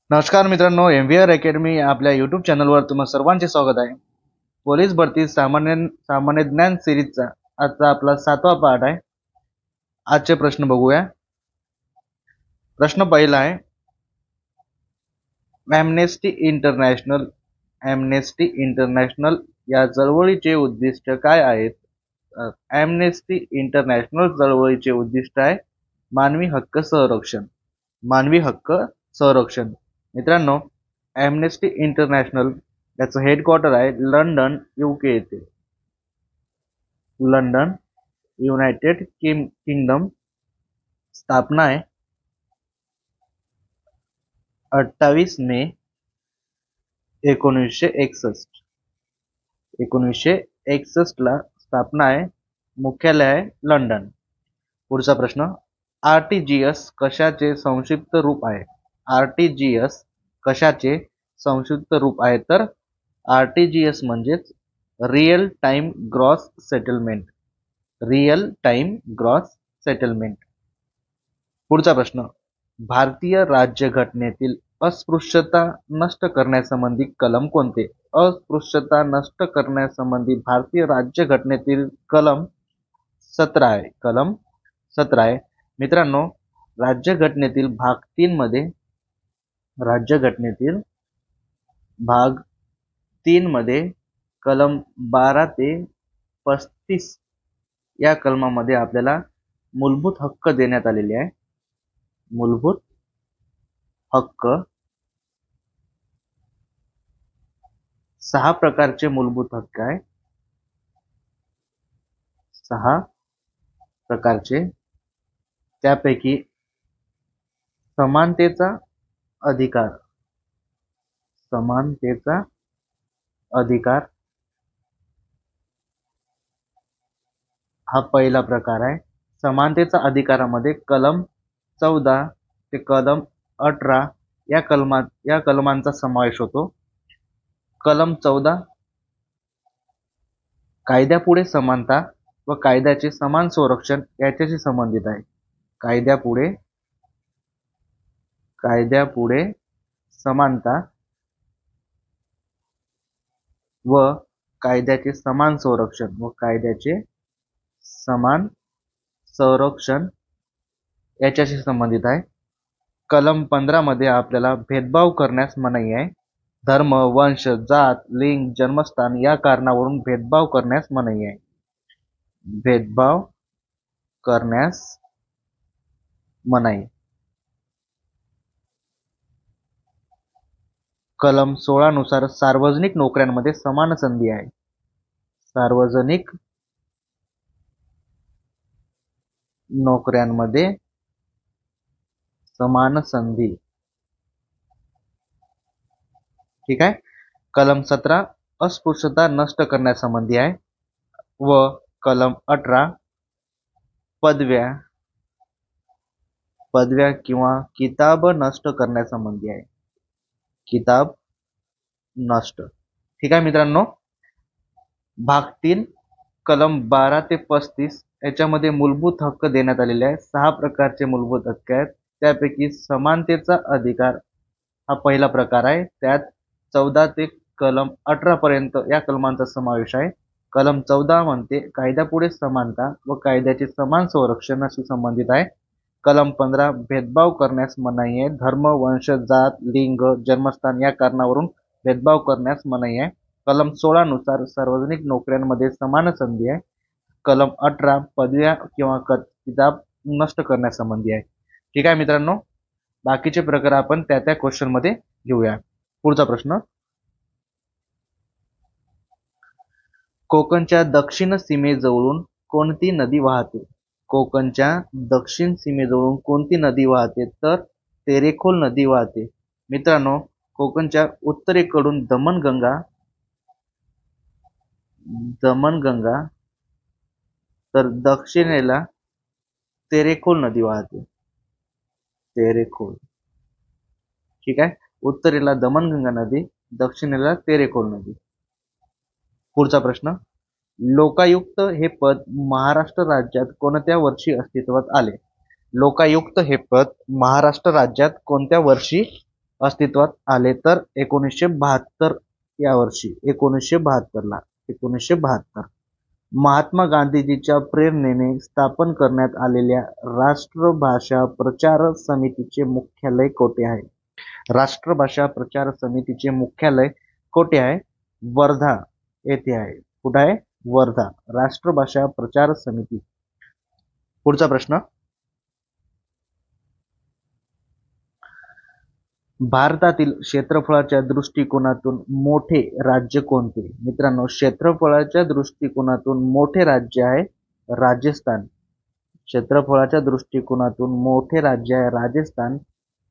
नमस्कार मित्रांनो, MVR academy आपल्या यूट्यूब चॅनलवर तुम्हा सर्वांचे स्वागत आहे. पोलीस भरती सामान्य ज्ञान सिरीजचा आजचा आपला 7वा पाठ आहे. आजचे प्रश्न बघूया. प्रश्न पहिला आहे, ॲम्नेस्टी इंटरनॅशनल या चळवळीचे उद्दिष्ट काय आहेत? ॲम्नेस्टी इंटरनॅशनल चळवळीचे उद्दिष्ट आहे मानवी हक्क संरक्षण. मित्रांनो, ॲम्नेस्टी इंटरनॅशनल याचं हेडक्वार्टर आहे लंडन, UK येथे. London, United kingdom. स्थापना आहे 28 मे 1961. 1961 ला स्थापना आहे. मुख्यालय आहे लंडन. पुढचा प्रश्न, RTGS कशाचे संक्षिप्त रूप आहे? RTGS कशाचे संक्षिप्त रूप आहे? तर RTGS म्हणजेच रिअल टाइम ग्रॉस सेटलमेंट. पुढचा प्रश्न, भारतीय राज्यघटनेतील अस्पृश्यता नष्ट करण्यासंबंधी कलम कोणते? अस्पृश्यता नष्ट करण्यासंबंधी भारतीय राज्यघटनेतील कलम 17 आहे. मित्रांनो, राज्यघटनेतील भाग 3 मध्ये कलम 12 ते 35 या कलमामध्ये आपल्याला मूलभूत हक्क देण्यात आलेले आहे. मूलभूत हक्क 6 प्रकारचे मूलभूत हक्क आहे. 6 प्रकारचे. त्यापैकी समानतेचा अधिकार हा पहिला प्रकार आहे. समानतेचा अधिकारामध्ये कलम 14 ते कलम 18 या कलमांचा समावेश होतो. कलम 14 कायद्यापुढे समानता व कायद्याचे समान संरक्षण याच्याशी संबंधित आहे. कायद्यापुढे समानता व कायद्याचे समान संरक्षण याच्याशी संबंधित आहे. कलम 15 मध्ये आपल्याला भेदभाव करण्यास मनाई आहे. धर्म, वंश, जात, लिंग, जन्मस्थान या कारणावरून भेदभाव करण्यास मनाई आहे. भेदभाव करण्यास मनाई. कलम 16 नुसार सार्वजनिक नोकऱ्यांमध्ये समान संधी आहे. सार्वजनिक नोकऱ्यांमध्ये समान संधी. ठीक आहे. कलम 17 अस्पृश्यता नष्ट करण्यासंबंधी आहे व कलम 18 पदव्या किंवा किताब नष्ट करण्यासंबंधी आहे. किताब नष्ट. ठीक आहे मित्रांनो. भाग 3 कलम 12 ते 35 याच्यामध्ये मूलभूत हक्क देण्यात आलेले आहे. 6 प्रकारचे मूलभूत हक्क आहेत. त्यापैकी समानतेचा अधिकार हा पहिला प्रकार आहे. त्यात 14 ते कलम 18 पर्यंत या कलमांचा समावेश आहे. कलम 14 म्हणते कायद्यापुढे समानता व कायद्याचे समान संरक्षणाशी संबंधित आहे. कलम 15 भेदभाव करण्यास मनाई आहे. धर्म, वंश, जात, लिंग, जन्मस्थान या कारणावरून भेदभाव करण्यास मनाई आहे. कलम 16 नुसार सार्वजनिक नोकऱ्यांमध्ये समान संधी आहे. कलम 18 पदव्या किंवा किताब नष्ट करण्यासंबंधी आहे. ठीक आहे मित्रांनो. बाकीचे प्रकार आपण त्या क्वेश्चन मध्ये घेऊया. पुढचा प्रश्न, कोकणच्या दक्षिण सीमेजवळून कोणती नदी वाहते? कोकणच्या दक्षिण सीमेजवळून कोणती नदी वाहते? तर तेरेखोल नदी वाहते. मित्रांनो, कोकणच्या उत्तरेकडून दमणगंगा तर दक्षिणेला तेरेखोल नदी वाहते. तेरेखोल. ठीक आहे. उत्तरेला दमणगंगा नदी, दक्षिणेला तेरेखोल नदी. पुढचा प्रश्न, लोकायुक्त हे पद महाराष्ट्र राज्यात कोणत्या वर्षी अस्तित्वात आले? लोकायुक्त हे पद महाराष्ट्र राज्यात कोणत्या वर्षी अस्तित्वात आले तर 1972 या वर्षी 1972 महात्मा गांधीजीच्या प्रेरणेने स्थापन करण्यात आलेल्या राष्ट्रभाषा प्रचार समितीचे मुख्यालय कोठे आहे? राष्ट्रभाषा प्रचार समितीचे मुख्यालय कोठे आहे? वर्धा येथे आहे. कुठे आहे? वर्धा. राष्ट्रभाषा प्रचार समिती. पुढचा प्रश्न, भारतातील क्षेत्रफळाच्या दृष्टिकोनातून मोठे राज्य कोणते? मित्रांनो, क्षेत्रफळाच्या दृष्टिकोनातून मोठे राज्य आहे राजस्थान. क्षेत्रफळाच्या दृष्टिकोनातून मोठे राज्य आहे राजस्थान.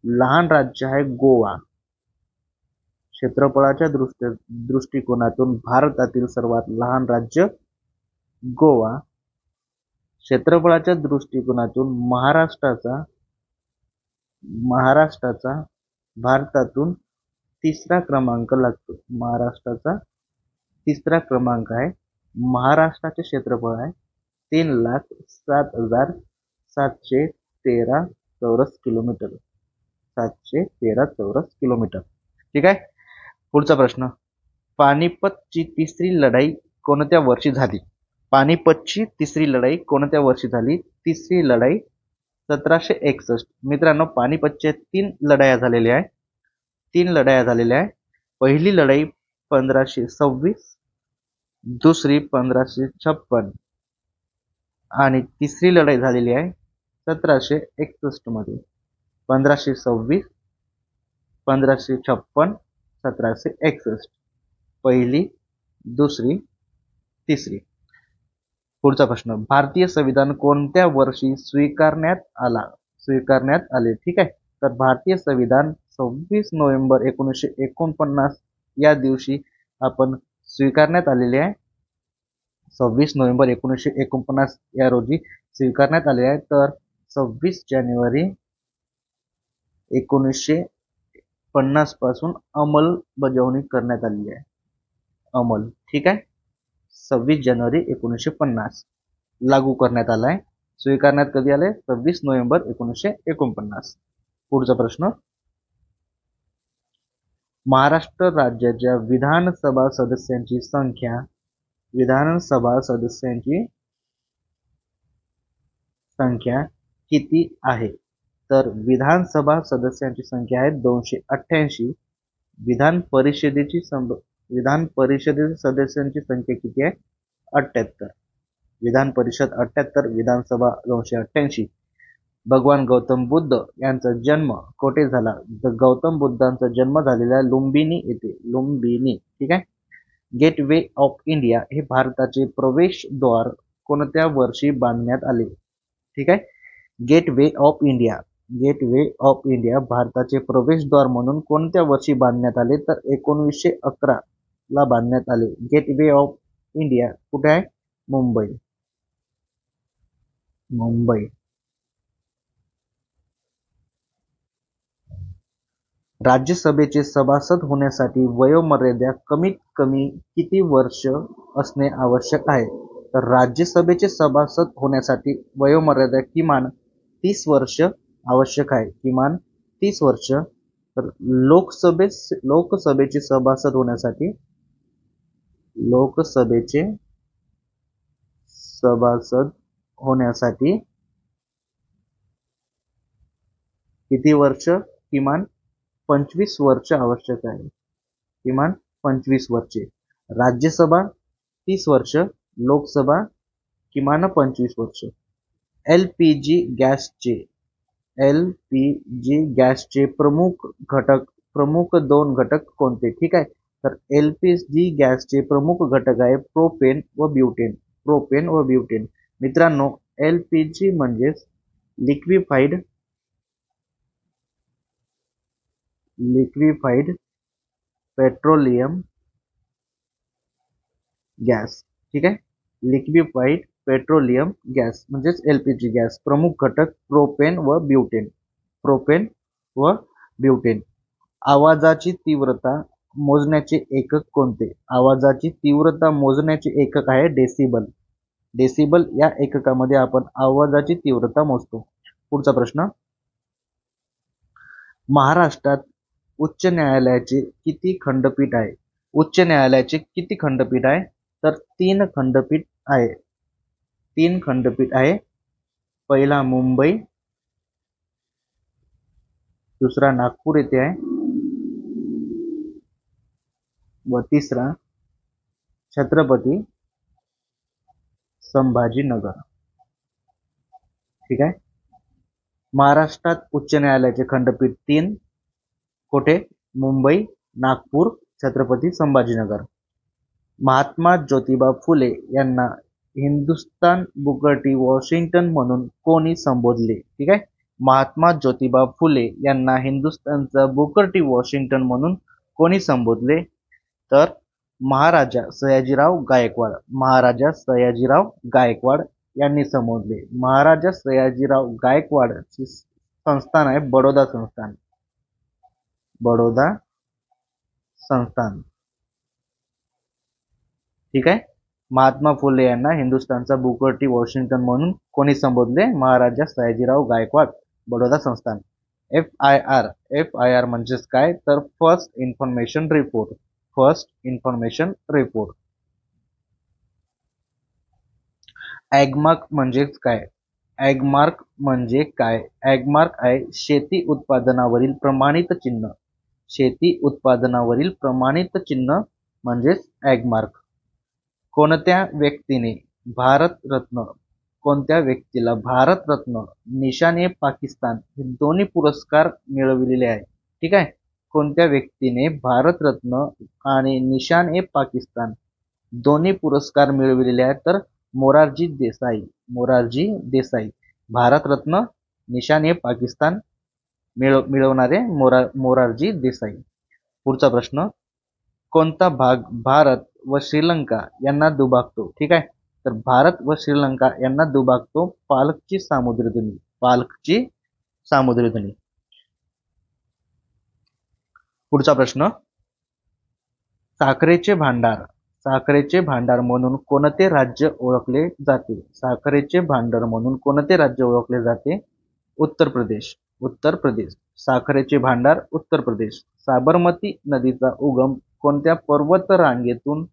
लहान राज्य आहे गोवा. क्षेत्रफळाच्या दृष्टिकोनातून भारतातील सर्वात लहान राज्य गोवा. क्षेत्रफळाच्या दृष्टिकोनातून महाराष्ट्राचा भारतातून तिसरा क्रमांक लागतो. महाराष्ट्राचा तिसरा क्रमांक आहे. महाराष्ट्राचे क्षेत्रफळ आहे 3,07,713 चौरस किलोमीटर. 713 चौरस किलोमीटर. ठीक आहे. पुढचा प्रश्न, पानिपतची तिसरी लढाई कोणत्या वर्षी झाली? पानिपतची तिसरी लढाई कोणत्या वर्षी झाली? तिसरी लढाई 1761. मित्रांनो, पानिपतच्या 3 लढाया झालेल्या आहे. 3 लढाया झालेल्या आहे. पहिली लढाई 1526, दुसरी 1556 आणि तिसरी लढाई झालेली आहे 1761 मध्ये. 1526, 1556, 1761. पहिली, दुसरी, तिसरी. पुढचा प्रश्न, भारतीय संविधान कोणत्या वर्षी स्वीकारण्यात आले? ठीक आहे. तर भारतीय संविधान 26 नोव्हेंबर 1949 या दिवशी आपण स्वीकारण्यात आलेले आहे. 26 नोव्हेंबर 1949 या रोजी स्वीकारण्यात आले आहे. तर 26 जानेवारी 1950 पासून अंमलबजावणी करण्यात आलेली आहे. अंमल. ठीक आहे. 26 जानेवारी 1950 लागू करण्यात आला आहे. स्वीकारण्यात कधी आले? 26 नोव्हेंबर 1949. पुढचा प्रश्न, महाराष्ट्र राज्याच्या विधानसभा सदस्यांची संख्या किती आहे? तर विधानसभा सदस्यांची संख्या आहे 288. विधान परिषदेची सदस्यांची संख्या किती आहे? 78. विधान परिषद 78, विधानसभा 288. भगवान गौतम बुद्ध यांचा जन्म कोठे झाला? गौतम बुद्धांचा जन्म झालेला लुंबिनी येथे. लुंबिनी. ठीक आहे. गेटवे ऑफ इंडिया हे भारताचे प्रवेशद्वार कोणत्या वर्षी बांधण्यात आले? ठीक आहे. गेटवे ऑफ इंडिया भारताचे प्रवेशद्वार म्हणून कोणत्या वर्षी बांधण्यात आले? तर 1911 ला बांधण्यात आले. गेटवे ऑफ इंडिया कुठे आहे? मुंबई. राज्यसभेचे सभासद होण्यासाठी वयोमर्यादा कमीत कमी किती वर्ष असणे आवश्यक आहे? तर राज्यसभेचे सभासद होण्यासाठी वयोमर्यादा किमान 30 वर्ष आवश्यक आहे. किमान 30 वर्ष. तर लोकसभेचे सभासद होण्यासाठी किती वर्ष? किमान 25 वर्ष आवश्यक आहे. किमान 25 वर्षे. राज्यसभा 30 वर्ष, लोकसभा किमान 25 वर्ष. एलपीजी गॅसचे प्रमुख 2 घटक कोणते? ठीक आहे. तर एलपीजी गॅसचे प्रमुख घटक आहे प्रोपेन व ब्युटेन. मित्रांनो, एलपीजी म्हणजे लिक्विफाईड पेट्रोलियम गॅस. ठीक आहे. लिक्विफाईड पेट्रोलियम गॅस म्हणजेच एलपीजी गॅस. प्रमुख घटक प्रोपेन व ब्युटेन. आवाजाची तीव्रता मोजण्याचे एकक कोणते? आवाजाची तीव्रता मोजण्याचे एकक आहे डेसिबल. या एककामध्ये आपण आवाजाची तीव्रता मोजतो. पुढचा प्रश्न, महाराष्ट्रात उच्च न्यायालयाचे किती खंडपीठ आहे? उच्च न्यायालयाचे किती खंडपीठ आहे? तर 3 खंडपीठ आहे. 3 खंडपीठ आहे. पहिला मुंबई, दुसरा नागपूर येथे आहे व तिसरा छत्रपती संभाजीनगर. ठीक आहे. महाराष्ट्रात उच्च न्यायालयाचे खंडपीठ 3 कुठे? मुंबई, नागपूर, छत्रपती संभाजीनगर. महात्मा ज्योतिबा फुले यांना हिंदुस्थान बुकर टी वॉशिंग्टन म्हणून कोणी संबोधले? ठीक आहे. महात्मा ज्योतिबा फुले यांना हिंदुस्थानचा बुकर टी वॉशिंग्टन म्हणून कोणी संबोधले? तर महाराजा सयाजीराव गायकवाड. महाराजा सयाजीराव गायकवाड यांनी संबोधले. महाराजा सयाजीराव गायकवाड संस्थान आहे बडोदा संस्थान. बडोदा संस्थान. ठीक आहे. महात्मा फुले यांना हिंदुस्थानचा बुकर टी वॉशिंग्टन म्हणून कोणी संबोधले? महाराजा सयाजीराव गायकवाड. बडोदा संस्थान. FIR. FIR म्हणजेच काय? तर first information report. First information report. Agmark म्हणजेच काय? ॲग्मार्क म्हणजे काय? ॲग्मार्क आहे शेती उत्पादनावरील प्रमाणित चिन्ह. शेती उत्पादनावरील प्रमाणित चिन्ह म्हणजेच ॲग्मार्क. कोणत्या व्यक्तीने भारतरत्न, कोणत्या व्यक्तीला भारतरत्न, निशान-ए पाकिस्तान हे दोन्ही पुरस्कार मिळविलेले आहे? ठीक आहे. कोणत्या व्यक्तीने भारतरत्न आणि निशान-ए पाकिस्तान दोन्ही पुरस्कार मिळविलेले आहेत? तर मोरारजी देसाई. मोरारजी देसाई. भारतरत्न, निशान-ए पाकिस्तान मिळवणारे मोरारजी देसाई. पुढचा प्रश्न. कोणता भाग भारत व श्रीलंका यांना दुभागतो? ठीक आहे. तर भारत व श्रीलंका यांना दुभागतो पालकची सामुद्रधुनी. पालकची सामुद्रधुनी. पुढचा प्रश्न. साखरेचे भांडार. साखरेचे भांडार म्हणून कोणते राज्य ओळखले जाते? साखरेचे भांडार म्हणून कोणते राज्य ओळखले जाते? उत्तर प्रदेश. उत्तर प्रदेश. साखरेचे भांडार उत्तर प्रदेश. साबरमती नदीचा उगम कोणत्या पर्वतरांगेतून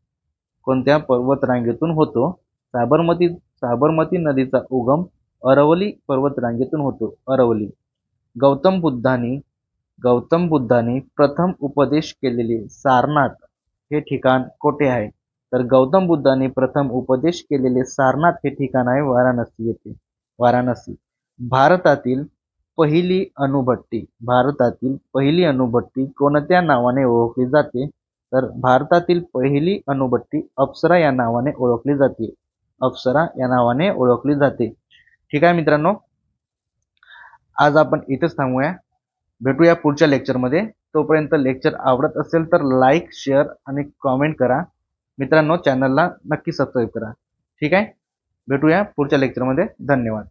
होतो? साबरमती नदीचा उगम अरवली पर्वतरांगेतून होतो. अरवली. गौतम बुद्धांनी प्रथम उपदेश केलेले सारनाथ हे ठिकाण कोठे आहे? तर गौतम बुद्धांनी प्रथम उपदेश केलेले सारनाथ हे ठिकाण आहे वाराणसी येथे. वाराणसी. भारतातील पहिली अणुभट्टी. भारतातील पहिली अणुभट्टी कोणत्या नावाने ओळखली जाते? तर भारतातील पहिली अणुभट्टी अप्सरा या नावाने ओळखली जाते. अप्सरा या नावाने ओळखली जाते. ठीक आहे मित्रांनो, आज आपण इथेच थांबूया. भेटूया पुढच्या लेक्चरमध्ये. तोपर्यंत लेक्चर आवडत असेल तर लाईक, शेअर आणि कॉमेंट करा. मित्रांनो, चॅनलला नक्की सबस्क्राईब करा. ठीक आहे. भेटूया पुढच्या लेक्चरमध्ये. धन्यवाद.